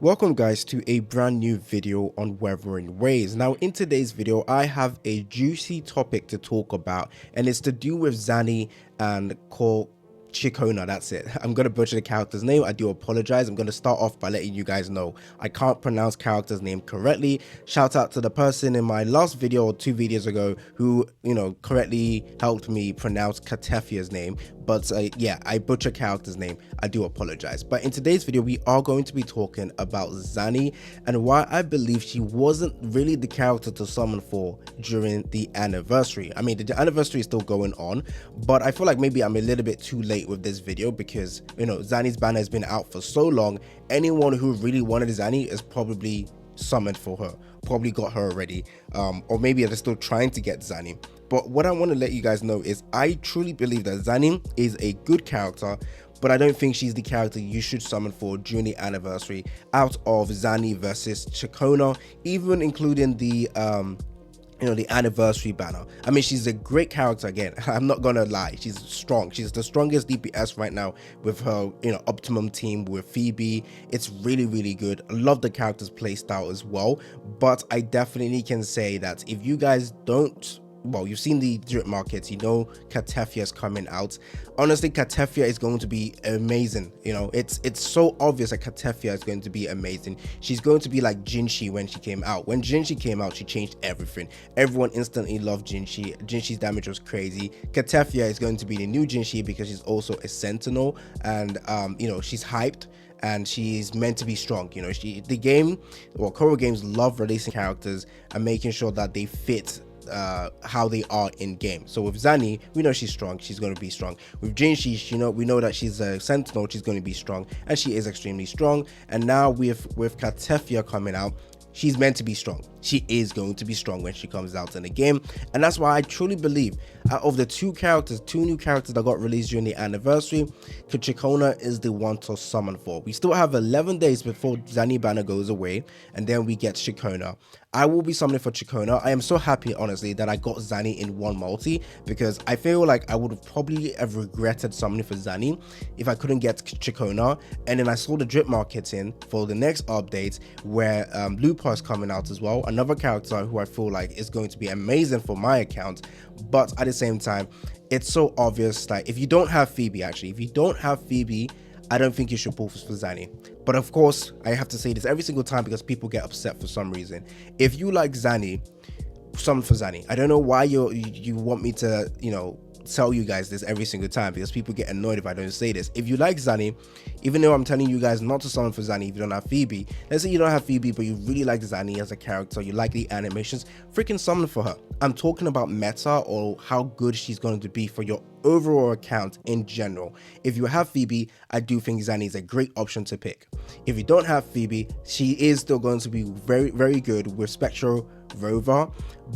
Welcome guys to a brand new video on Wuthering. Now in today's video I have a juicy topic to talk about, and it's to do with Zani and Chikona. That's it. I'm gonna butcher the character's name. I do apologize. I'm gonna start off by letting you guys know I can't pronounce character's name correctly. Shout out to the person in my last video or 2 videos ago who correctly helped me pronounce Katefia's name. But yeah, I butcher character's name. I do apologize. But in today's video, we are going to be talking about Zani and why I believe she wasn't really the character to summon for during the anniversary. I mean, the anniversary is still going on, but I feel like maybe I'm a little bit too late with this video because, Zani's banner has been out for so long. Anyone who really wanted Zani is probably summoned for her, probably got her already, or maybe they're still trying to get Zani. But what I want to let you guys know is I truly believe that Zani is a good character, but I don't think she's the character you should summon for during the anniversary out of Zani versus Chikona, even including the the anniversary banner. I mean, she's a great character. Again, I'm not gonna lie, she's strong. She's the strongest DPS right now with her optimum team with Phoebe. It's really good. I love the character's playstyle as well, but I definitely can say that if you guys don't, well, you've seen the drip markets, Katefia is coming out. Honestly, Katefia is going to be amazing. It's so obvious that Katefia is going to be amazing. She's going to be like Jinshi when she came out. When Jinshi came out, she changed everything. Everyone instantly loved Jinshi. Jinshi's damage was crazy. Katefia is going to be the new Jinshi because she's also a sentinel, and she's hyped and she's meant to be strong. Koro Games love releasing characters and making sure that they fit how they are in game. So with Zani, we know she's strong, she's going to be strong. With Jinshi, we know that she's a sentinel, she's going to be strong, and she is extremely strong. And now with Katefia coming out, she's meant to be strong. She is going to be strong when she comes out in the game, and that's why I truly believe out of the two new characters that got released during the anniversary, Chikona is the one to summon for. We still have 11 days before Zani banner goes away, and then we get Chikona. I will be summoning for Chikona. I am so happy, honestly, that I got Zani in one multi, because I feel like I would have probably have regretted summoning for Zani if I couldn't get Chikona. And then I saw the drip markets in for the next update where Lupa is coming out as well, another character who I feel like is going to be amazing for my account. But at the same time, it's so obvious that if you don't have Phoebe, I don't think you should pull for Zani. But of course, I have to say this every single time because people get upset for some reason. If you like Zani, summon for Zani. I don't know why you want me to, tell you guys this every single time, because people get annoyed if I don't say this. If you like Zani, even though I'm telling you guys not to summon for Zani if you don't have Phoebe, let's say you don't have Phoebe but you really like Zani as a character, you like the animations, freaking summon for her. I'm talking about meta or how good she's going to be for your overall account in general. If you have Phoebe, I do think Zani is a great option to pick. If you don't have Phoebe, she is still going to be very good with Spectral Rover,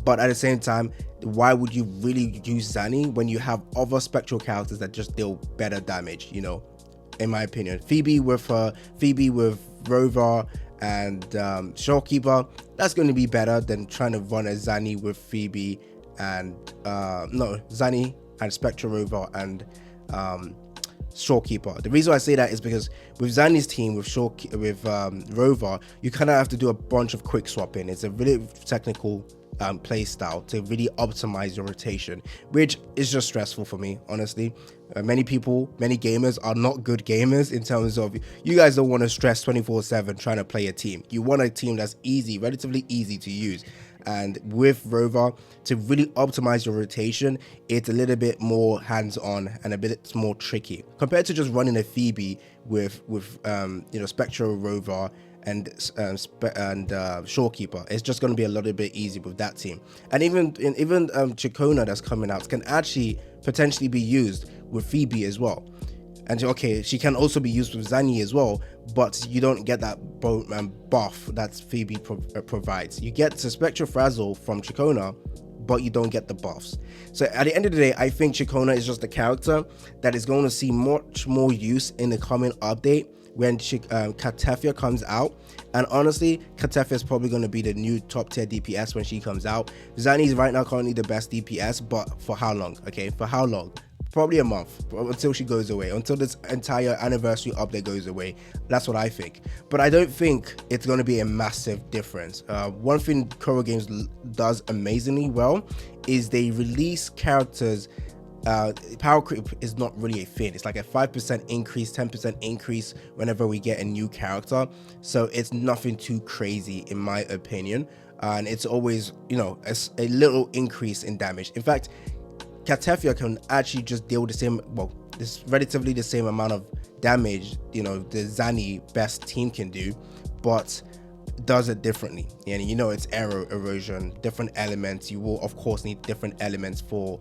but at the same time, why would you really use Zani when you have other spectral characters that just deal better damage? In my opinion, Phoebe with Rover and Shopkeeper, that's going to be better than trying to run a Zani with Phoebe and Zani and Spectral Rover and Shopkeeper. The reason I say that is because with Zani's team, with Rover, you kind of have to do a bunch of quick swapping. It's a really technical play style to really optimize your rotation, which is just stressful for me, honestly. Many gamers are not good gamers in terms of, you guys don't want to stress 24/7 trying to play a team. You want a team that's relatively easy to use. And with Rover, to really optimize your rotation, it's a little bit more hands-on and a bit more tricky compared to just running a Phoebe with Spectral Rover and Shorekeeper. It's just going to be a little bit easy with that team. And even Chikona that's coming out can actually potentially be used with Phoebe as well. And okay, she can also be used with Zani as well, but you don't get that buff that Phoebe provides. You get the Spectral Frazzle from Chikona, but you don't get the buffs. So at the end of the day, I think Chikona is just a character that is going to see much more use in the coming update when Katefia comes out. And honestly, Katefia is probably going to be the new top tier DPS when she comes out. Zani is right now currently the best DPS, but for how long? Okay, for how long? probably a month until she goes away, until this entire anniversary update goes away. That's what I think. But I don't think it's going to be a massive difference. One thing Koro Games does amazingly well is they release characters. Power creep is not really a thing. It's like a 5% increase, 10% increase whenever we get a new character, so it's nothing too crazy in my opinion, and it's always, you know, a little increase in damage. In fact, Katefia can actually just deal the same, well, this relatively the same amount of damage, you know, the Zani best team can do, but does it differently. And you know, it's arrow erosion, different elements. You will of course need different elements for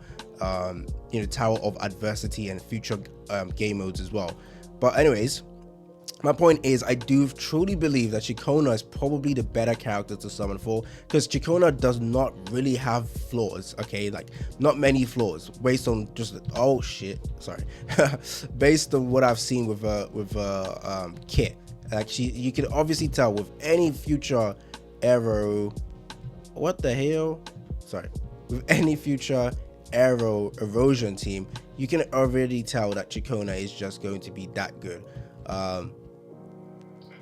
you know, Tower of Adversity and future game modes as well. But anyways, my point is, I do truly believe that Chikona is probably the better character to summon for, because Chikona does not really have flaws, okay? Like, not many flaws, based on just, oh shit, sorry, based on what I've seen with Kit. Like, you can obviously tell with any future arrow, what the hell? Sorry, with any future arrow erosion team, you can already tell that Chikona is just going to be that good.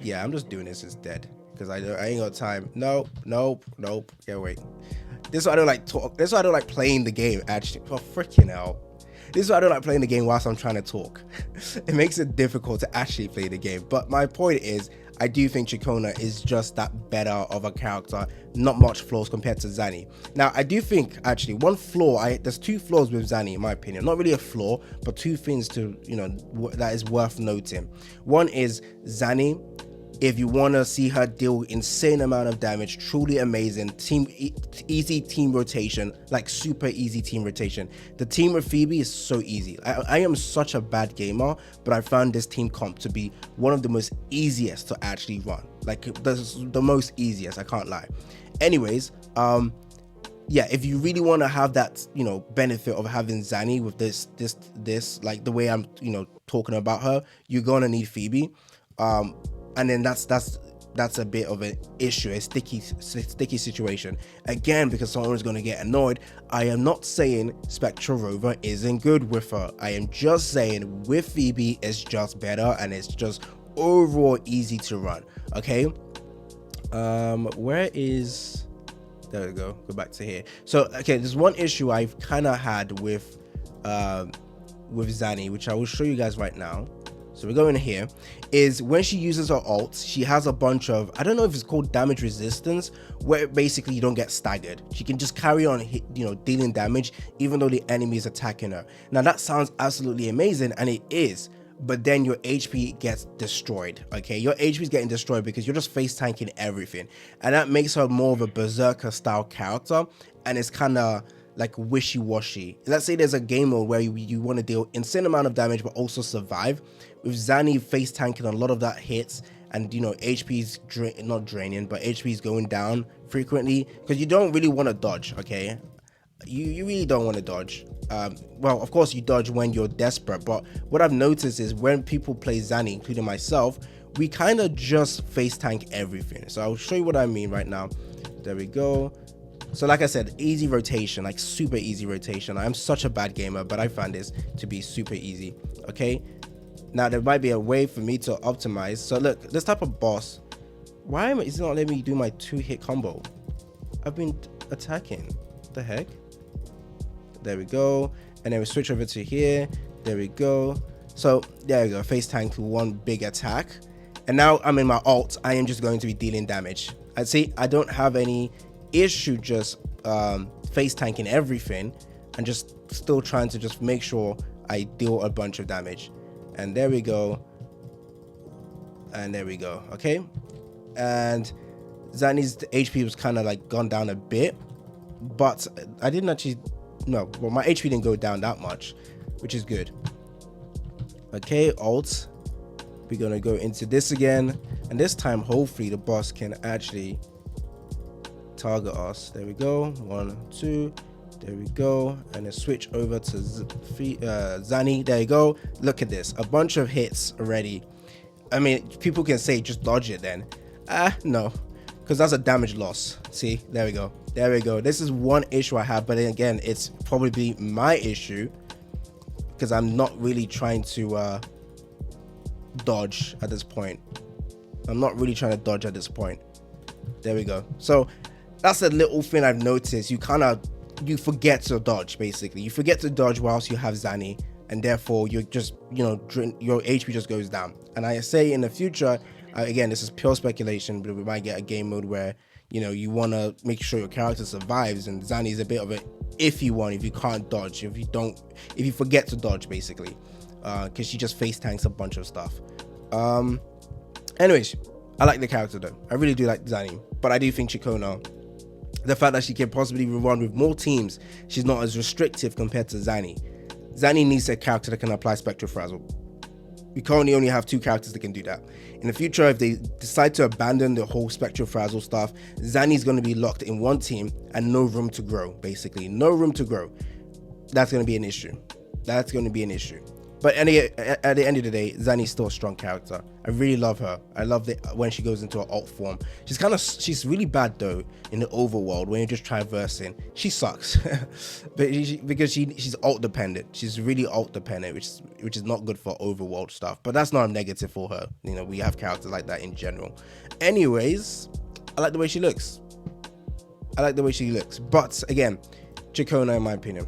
Yeah, I'm just doing this instead because I ain't got time. Nope. Yeah, wait. This is why I don't like talk. This is why I don't like playing the game. Actually, oh freaking hell. This is why I don't like playing the game whilst I'm trying to talk. It makes it difficult to actually play the game. But my point is, I do think Chikona is just that better of a character. Not much flaws compared to Zani. Now, I do think, actually, one flaw, there's two flaws with Zani, in my opinion. Not really a flaw, but two things to, you know, that is worth noting. One is Zani. If you want to see her deal insane amount of damage, truly amazing easy team rotation, like super easy team rotation. The team with Phoebe is so easy. I am such a bad gamer, but I found this team comp to be one of the most easiest to actually run. Like the most easiest, I can't lie. Anyways, yeah, if you really want to have that, you know, benefit of having Zani with this, like the way I'm, you know, talking about her, you're gonna need Phoebe. And then that's a bit of an issue, a sticky situation. Again, because someone's going to get annoyed. I am not saying Spectral Rover isn't good with her. I am just saying with Phoebe, it's just better and it's just overall easy to run. Okay. Where is? There we go. Go back to here. So okay, there's one issue I've kind of had with Zani, which I will show you guys right now. So we're going here, is when she uses her ult, she has a bunch of, I don't know if it's called damage resistance, where basically you don't get staggered. She can just carry on, you know, dealing damage even though the enemy is attacking her. Now that sounds absolutely amazing, and it is, but then your HP gets destroyed. Okay, your HP is getting destroyed because you're just face tanking everything, and that makes her more of a berserker style character, and it's kind of like wishy-washy. Let's say there's a game mode where you want to deal insane amount of damage but also survive. With Zani face tanking a lot of that hits, and you know, HP's not draining, but HP's going down frequently, because you don't really want to dodge. Okay, you really don't want to dodge. Well, of course you dodge when you're desperate, but what I've noticed is when people play Zani, including myself, we kind of just face tank everything. So I'll show you what I mean right now. There we go. So like I said, easy rotation, like super easy rotation. I'm such a bad gamer, but I found this to be super easy. Okay, now there might be a way for me to optimize. So look, this type of boss, why is it not letting me do my 2-hit combo? I've been attacking. What the heck? There we go. And then we switch over to here. There we go. So there we go, face tank to one big attack. And now I'm in my ult. I am just going to be dealing damage. I see I don't have any issue just face tanking everything and just still trying to just make sure I deal a bunch of damage. And there we go, and there we go. Okay, and Zani's HP was kind of like gone down a bit, but I didn't actually, no, well, my HP didn't go down that much, which is good. Okay, ult, we're gonna go into this again, and this time hopefully the boss can actually target us. There we go, 1, 2, there we go, and then switch over to Zani. There you go. Look at this, a bunch of hits already. I mean, people can say just dodge it then. No, because that's a damage loss. See, there we go, there we go. This is one issue I have, but then again, it's probably my issue. because I'm not really trying to dodge at this point. I'm not really trying to dodge at this point. There we go. So that's a little thing I've noticed. You forget to dodge, basically. You forget to dodge whilst you have Zani, and therefore you're just, your HP just goes down. And I say in the future, again, this is pure speculation, but we might get a game mode where, you want to make sure your character survives, and Zani is a bit of an iffy one if you can't dodge, if you forget to dodge, basically, because she just face tanks a bunch of stuff. Anyways, I like the character though. I really do like Zani, but I do think Chikona, the fact that she can possibly run with more teams, she's not as restrictive compared to Zani. Zani needs a character that can apply Spectral Frazzle. We currently only have 2 characters that can do that. In the future, if they decide to abandon the whole Spectral Frazzle stuff, Zani's going to be locked in one team and no room to grow, basically. No room to grow. That's going to be an issue. That's going to be an issue. But at the end of the day, Zani's still a strong character. I really love her. I love it when she goes into her alt form. She's really bad though in the overworld when you're just traversing. She sucks, but because she's alt dependent. She's really alt dependent, which is not good for overworld stuff. But that's not a negative for her. We have characters like that in general. Anyways, I like the way she looks. But again, Chikona, in my opinion,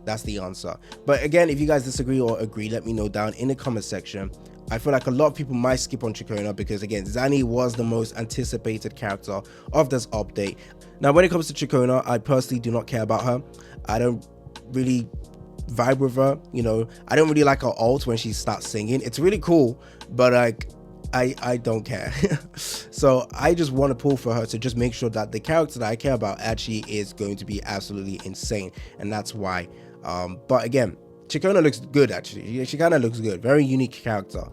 that's the answer. But again, if you guys disagree or agree, let me know down in the comment section. I feel like a lot of people might skip on Chikona because, again, Zani was the most anticipated character of this update. Now, when it comes to Chikona, I personally do not care about her. I don't really vibe with her. I don't really like her ult when she starts singing. It's really cool, but I don't care. So I just want to pull for her to just make sure that the character that I care about actually is going to be absolutely insane, and that's why. But again, Chikona looks good. Actually, she kind of looks good. Very unique character.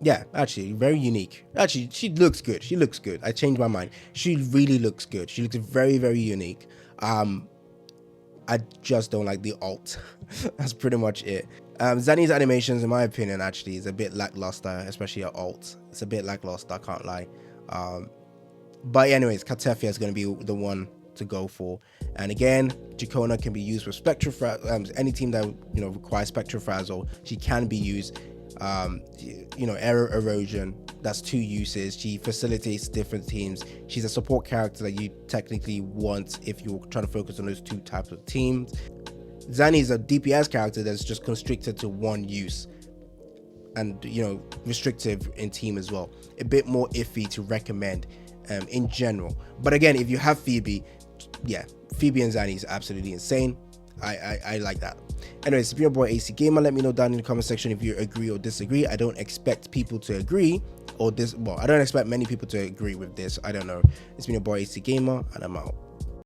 Yeah, actually, very unique. Actually, she looks good. I changed my mind. She really looks good. She looks very, very unique. I just don't like the ult. That's pretty much it. Zani's animations, in my opinion, actually is a bit lackluster, especially her ult. It's a bit lackluster, I can't lie. But anyways, Katefia is going to be the one to go for. And again, Chikona can be used with Spectral Frazzle. Any team that requires Spectral Frazzle, she can be used. Error erosion, that's 2 uses. She facilitates different teams. She's a support character that you technically want if you're trying to focus on those 2 types of teams. Zani is a DPS character that's just constricted to 1 use, and restrictive in team as well. A bit more iffy to recommend in general. But again, if you have Phoebe, yeah, Phoebe and Zani is absolutely insane. I like that. Anyways, it's been your boy AC Gamer. Let me know down in the comment section if you agree or disagree. I don't expect people to agree, I don't expect many people to agree with this. I don't know. It's been your boy AC Gamer, and I'm out.